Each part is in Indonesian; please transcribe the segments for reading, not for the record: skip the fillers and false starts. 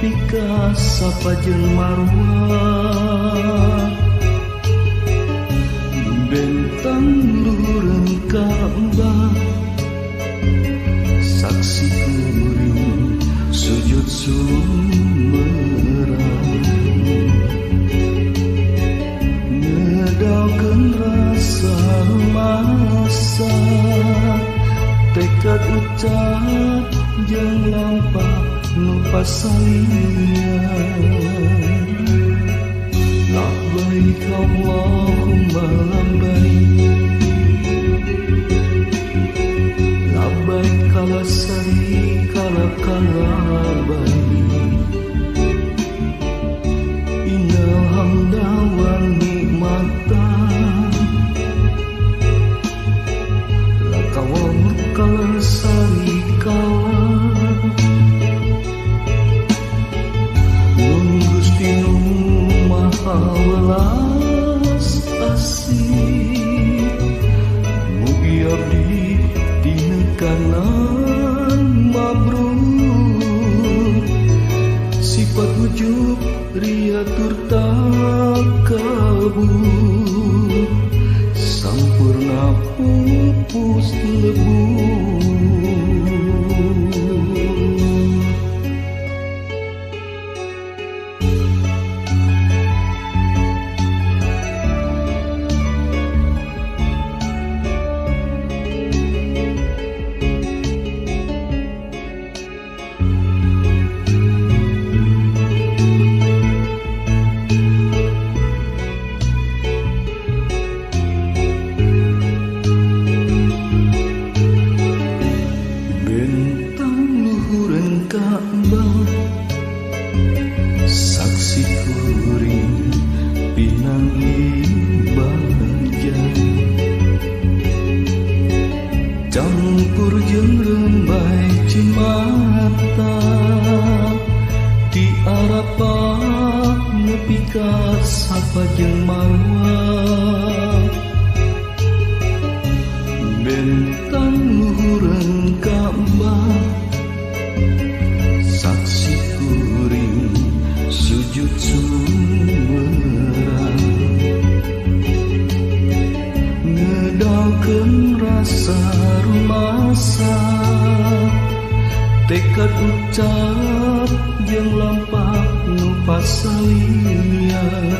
nepi ka sapajeun marwah bentang luhureun Ka'bah saksi kuring sujud sumerang ngedaukeun rasa masa tekad ucap jeung lampah nu pasalian labbaik Allahumma labbaik kala syarika lak labbaik innal hamda wan ni'mata laka wa kala syarika nun Gusti nu maha welas asih mugi abdi dinekanan mabrur sifat ujub ria tur takabur sampurna pupus lebur saksi kuring pinang ibadah campur jeung lembay cimata di Arafah nepi ka sapajeun marwah bentang luhureun Ka'bah saksi kuring sujud sumerang ngedaukeun rasa rumasa tekad ucap jeung lampah nu pasalian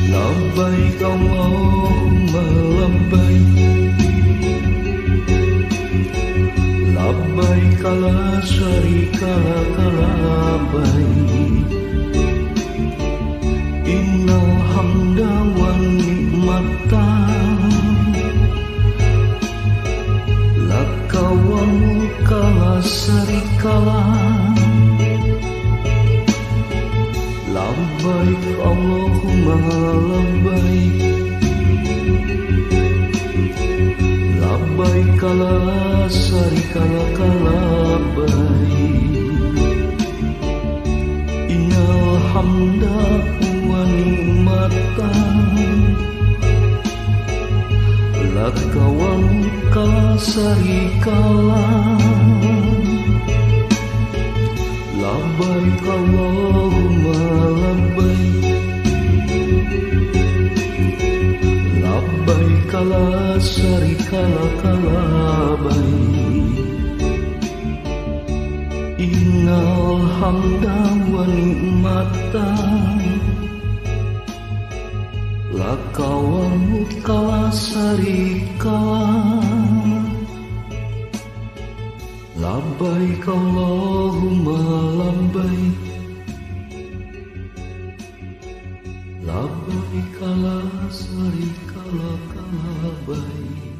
labbaik Allahumma labbaik la syarika lak labbaik innal hamda wan ni'mata laka wa mulka la syarika lak labbaik Allahumma labbaik labbaik la syarika lak labbaik innal hamda wa ni'mata laka wa mulka la syarika lak labbaik Allahumma labbaik la syarika lak labbaik innal hamda wa ni'mata laka wa mulka la syarika labbaik Allahumma labbaik la syarika lak labbaik